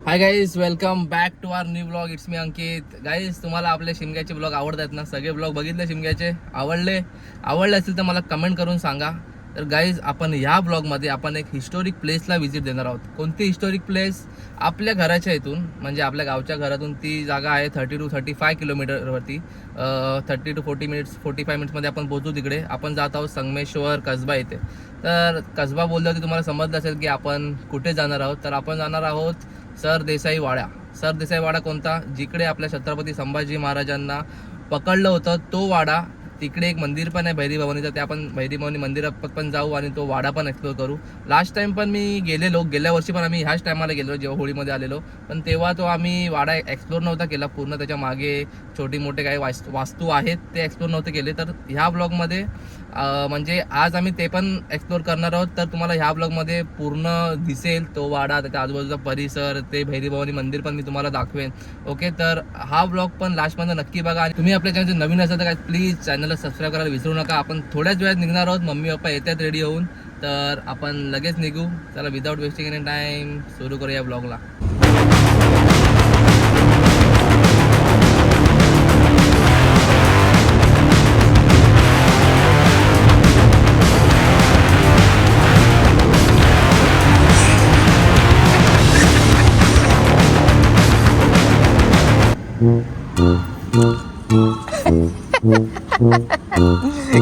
High guys, welcome back to our new blog. It's me Ankit. Guys, तुम्हाला आपले शिमग्याचे blog आवडतात ना? सगळे ब्लॉग बघितले शिमग्याचे? आवडले असतील तर मला कमेंट करून सांगा. तर गाईज, आपण ह्या ब्लॉगमध्ये आपण एक हिस्टॉरिक प्लेसला व्हिजिट देणार आहोत. कोणती हिस्टॉरिक प्लेस? आपल्या घराच्या इथून, म्हणजे आपल्या गावच्या घरातून ती जागा आहे 30 to 35 किलोमीटरवरती. 30 to 45 मिनिट्समध्ये आपण पोहोचू. तिकडे आपण जात आहोत संगमेश्वर कसबा येथे. तर कसबा बोलल्यावरती तुम्हाला समजलं असेल की आपण कुठे जाणार आहोत. तर आपण जाणार आहोत सरदेसाई वाडा कोणता? जिकडे आपल्या छत्रपती संभाजी महाराजांना पकडलं होतं तो वाडा. तिकडे एक मंदिर पण आहे भैरी भवानीचं. त्या आपण भैरी भवानी मंदिरात पण जाऊ आणि तो वाडा पण एक्सप्लोर करू. लास्ट टाइम पण मी गेलेलो, गेल्या वर्षी पण आम्ही ह्याच टायमाला गेलो जेव्हा होळीमध्ये आलेलो. पण तेव्हा तो आम्ही वाडा एक्सप्लोर नव्हता केला पूर्ण. त्याच्या मागे छोटी मोठे काही वास्तू आहेत ते एक्सप्लोर नव्हते केले. तर ह्या ब्लॉगमध्ये म्हणजे आज आम्ही ते पण एक्सप्लोर करणार आहोत. तर तुम्हाला ह्या ब्लॉगमध्ये पूर्ण दिसेल तो वाडा, त्याच्या आजूबाजूचा परिसर, ते भैरी भवानी मंदिर पण मी तुम्हाला दाखवेन. ओके, तर हा ब्लॉग पण लास्टमध्ये नक्की बघा. आणि तुम्ही आपल्या चॅनल नवीन असाल तर काय प्लीज चॅनलला सबस्क्राईब करायला विसरू नका. आपण थोड्याच वेळात निघणार आहोत. मम्मी पप्पा येतात रेडी होऊन. तर आपण लगेच निघू. चला, विदाऊट वेस्टिंग एनी टाईम सुरू करूया ब्लॉगला.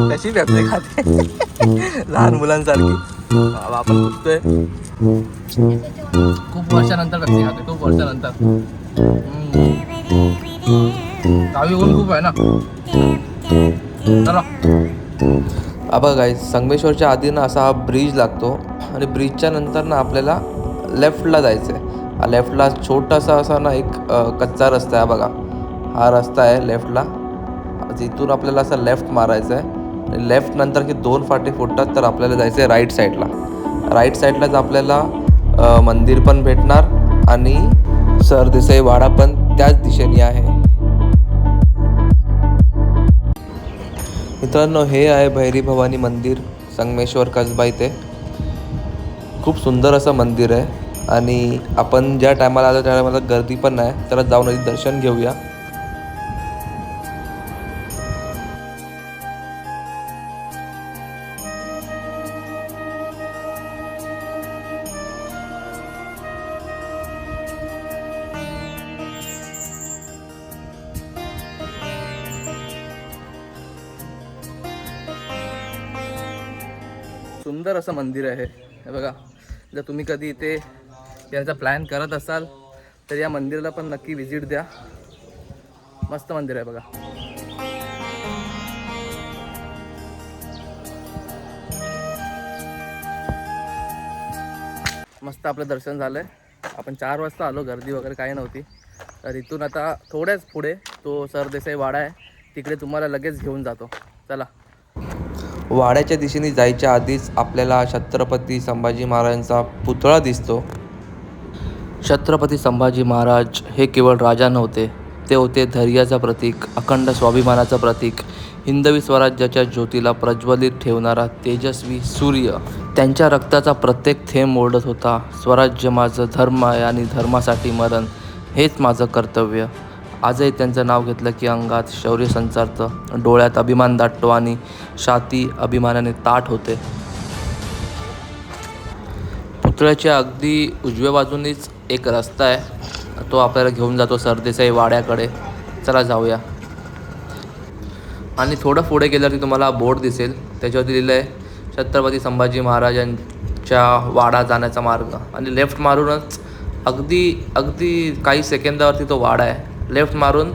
कशी पेप्सी खाते लहान मुलांसारखी. आपण पुसतोय खूप वर्षानंतर पेप्सी खाते, खूप वर्षानंतर. गावी ऊन खूप आहे ना. चला बघा गाईज, संगमेश्वरच्या आधी ना असा हा ब्रिज लागतो आणि ब्रिजच्या नंतर ना आपल्याला लेफ्टला जायचं आहे. लेफ्टला छोटासा असा ना एक कच्चा रस्ता आहे बघा. हा रस्ता आहे लेफ्टला. इथून आपल्याला असं लेफ्ट मारायचं आहे आणि लेफ्ट नंतर की 2 फाटे फुटतात तर आपल्याला जायचं आहे राईट साईडला. राईट साईडलाच आपल्याला मंदिर पण भेटणार आणि सरदेसाई वाडा पण त्याच दिशेने आहे. मित्रांनो, हे आहे भैरी भवानी मंदिर संगमेश्वर कसबा इथे. खूप सुंदर असं मंदिर आहे आणि आपण ज्या टायमाला आलो त्या टायमाला गर्दी पण नाही. तर जाऊन आधी दर्शन घेऊया. सुंदर असं मंदिर आहे हे बघा. जर तुम्ही कधी इथे याचा प्लॅन करत असाल तर या मंदिराला पण नक्की व्हिजिट द्या. मस्त मंदिर आहे बघा. मस्त आपलं दर्शन झालं आहे. आपण 4 वाजता आलो, गर्दी वगैरे काही नव्हती. तर इथून आता थोड्याच पुढे तो सरदेसाई वाडा आहे, तिकडे तुम्हाला लगेच घेऊन जातो. चला. वाड्याच्या दिशेने जायच्या आधीच आपल्याला छत्रपती संभाजी महाराजांचा पुतळा दिसतो. छत्रपती संभाजी महाराज हे केवळ राजा नव्हते, ते होते धैर्याचं प्रतीक, अखंड स्वाभिमानाचं प्रतीक, हिंदवी स्वराज्याच्या ज्योतीला प्रज्वलित ठेवणारा तेजस्वी सूर्य. त्यांच्या रक्ताचा प्रत्येक थेंब ओढत होता, स्वराज्य माझं धर्म आहे आणि धर्मासाठी मरण हेच माझं कर्तव्य. आजही त्यांचं नाव घेतलं की अंगात शौर्य संचारतं, डोळ्यात अभिमान दाटतो आणि छाती अभिमानाने ताठ होते. पुतळ्याच्या अगदी उजव्या बाजूनीच एक रस्ता आहे, तो आपल्याला घेऊन जातो सरदेसाई वाड्याकडे. चला जाऊया. आणि थोडं पुढे गेल्यावरती तुम्हाला बोर्ड दिसेल, त्याच्यावरती लिहिलं आहे छत्रपती संभाजी महाराजांच्या वाडा जाण्याचा मार्ग. आणि लेफ्ट मारूनच अगदी काही सेकंदावरती तो वाडा आहे. लेफ्ट मारून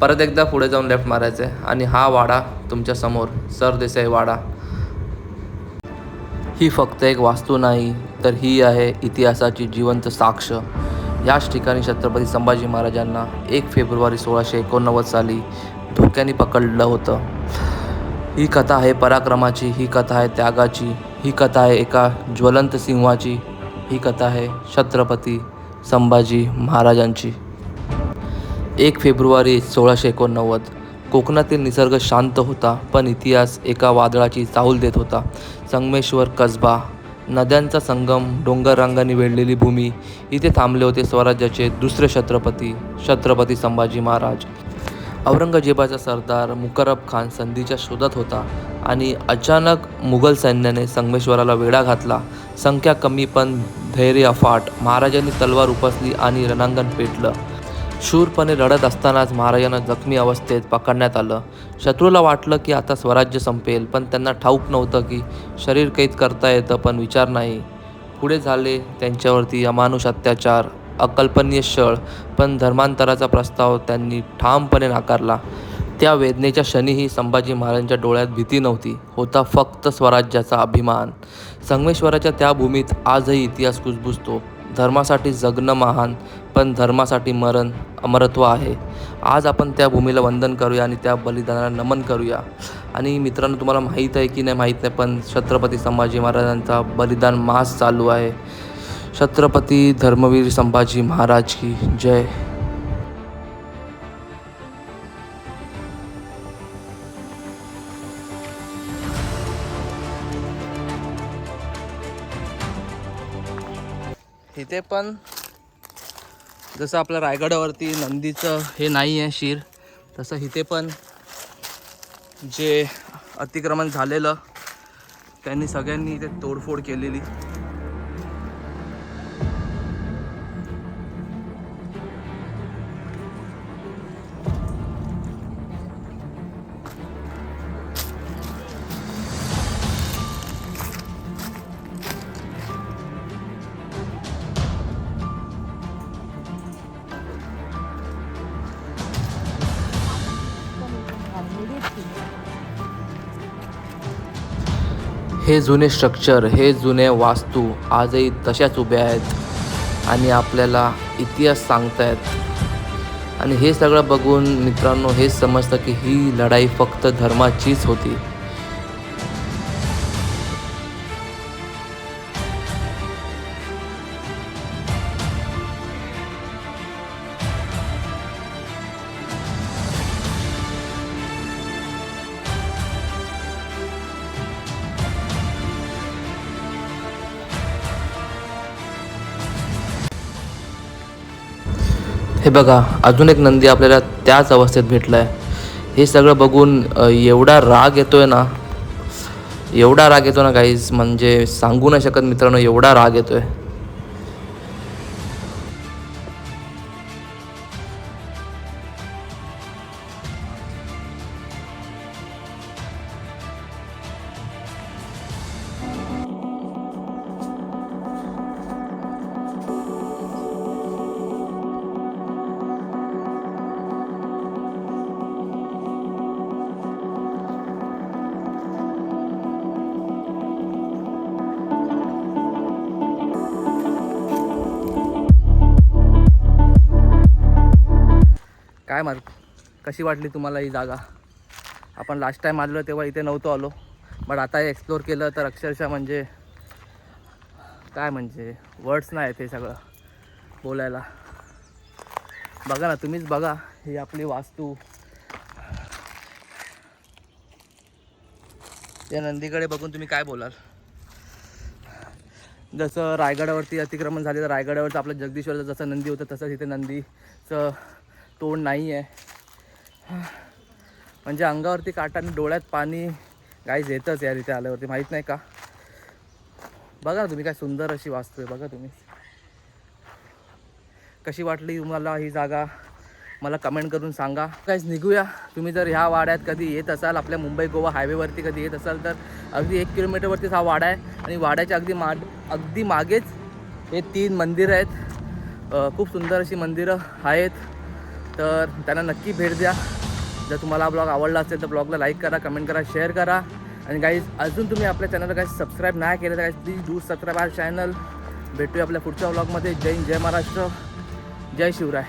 परत एकदा पुढे जाऊन लेफ्ट मारायचं आहे आणि हा वाडा तुमच्या समोर, सरदेसाई वाडा. ही फक्त एक वास्तू नाही, तर ही आहे इतिहासाची जिवंत साक्ष. याच ठिकाणी छत्रपती संभाजी महाराजांना 1 फेब्रुवारी 1689 साली धोक्याने पकडलं होतं. ही कथा आहे पराक्रमाची, ही कथा आहे त्यागाची, ही कथा आहे एका ज्वलंत सिंहाची, ही कथा आहे छत्रपती संभाजी महाराजांची. 1 फेब्रुवारी 1689. कोकणातील निसर्ग शांत होता, पण इतिहास एका वादळाची चाहूल देत होता. संगमेश्वर कसबा नद्यांचा संगम, डोंगररांगांनी वेढलेली भूमी, इथे थांबले होते स्वराज्याचे दुसरे छत्रपती, छत्रपती संभाजी महाराज. औरंगजेबाचा सरदार मुकरब खान संधीच्या शोधात होता आणि अचानक मुघल सैन्याने संगमेश्वराला वेढा घातला. संख्या कमी पण धैर्य अफाट. महाराजांनी तलवार उपसली आणि रणांगण पेटलं. शूरपणे लढत असतानाच महाराजांना जखमी अवस्थेत पकडण्यात आलं. शत्रूला वाटलं की आता स्वराज्य संपेल, पण त्यांना ठाऊक नव्हतं की शरीर कैद करता येतं पण विचार नाही. पुढे झाले त्यांच्यावरती अमानुष अत्याचार, अकल्पनीय छळ, पण धर्मांतराचा प्रस्ताव त्यांनी ठामपणे नाकारला. त्या वेदनेच्या क्षणीही संभाजी महाराजांच्या डोळ्यात भीती नव्हती, होता फक्त स्वराज्याचा अभिमान. संगमेश्वराच्या त्या भूमीत आजही इतिहास कुजबुजतो. धर्मासाठी जगणं महान, पण धर्मासाठी मरण अमरत्व आहे. आज आपण त्या भूमीला वंदन करूया आणि त्या बलिदानाला नमन करूया. आणि मित्रांनो, तुम्हाला माहीत आहे की नाही माहीत नाही, पण छत्रपती संभाजी महाराजांचा बलिदान मास चालू आहे. छत्रपती धर्मवीर संभाजी महाराज की जय. इथे पण जसं आपल्या रायगडावरती नंदीचं हे नाही आहे शिर, तसं इथे पण जे अतिक्रमण झालेलं त्यांनी सगळ्यांनी इथे तोडफोड केलेली. हे जुने स्ट्रक्चर, हे जुने वास्तू आजही तशाच उभ्या आहेत आणि आपल्याला इतिहास सांगतायत. आणि हे सगळं बघून मित्रांनो हेच समजतं की ही लढाई फक्त धर्माचीच होती. हे बघा, अजून एक नंदी आपल्याला त्याच अवस्थेत भेटला आहे. हे सगळं बघून एवढा राग येतोय ना, एवढा राग येतो ना गाईज, म्हणजे सांगू नाही शकत मित्रांनो, एवढा राग येतोय. काय कशी वाटली तुम्हाला ही जागा? आपण लास्ट टाईम आलेलो तेव्हा इथे नव्हतो आलो, बट आता हे एक्सप्लोर केलं तर अक्षरशः म्हणजे काय म्हणजे वर्ड्स नाही ते सगळं बोलायला. बघा ना, तुम्हीच बघा ही आपली वास्तू. त्या नंदीकडे बघून तुम्ही काय बोलाल? जसं रायगडावरती अतिक्रमण झाले तर रायगडावरचं आपलं जगदीश्वरचं जसं नंदी होतं तसंच इथे नंदीचं तोंड नाही आहे. म्हणजे अंगावरती काटा आणि डोळ्यात पाणी गाईज येतंच यार इथे आल्यावरती, माहीत नाही का? बघा तुम्ही काय सुंदर अशी वास्तू आहे. बघा तुम्ही कशी वाटली तुम्हाला ही जागा, मला कमेंट करून सांगा. गाईज निघूया. तुम्ही जर ह्या वाड्यात कधी येत असाल, आपल्या मुंबई गोवा हायवेवरती कधी येत असाल तर अगदी 1 किलोमीटरवरतीच हा वाडा आहे आणि वाड्याच्या अगदी मागेच हे 3 मंदिरं आहेत. खूप सुंदर अशी मंदिरं आहेत, तर त्यांना नक्की भेट द्या. जर तुम्हाला हा ब्लॉग आवडला असेल तर ब्लॉगला लाईक करा, कमेंट करा, शेअर करा. आणि गाईज अजून तुम्ही आपल्या चॅनलला काही सबस्क्राईब नाही केलं तर guys please do subscribe our channel. भेटूया आपल्या पुढच्या ब्लॉगमध्ये. जय हिंद, जय महाराष्ट्र, जय शिवराय.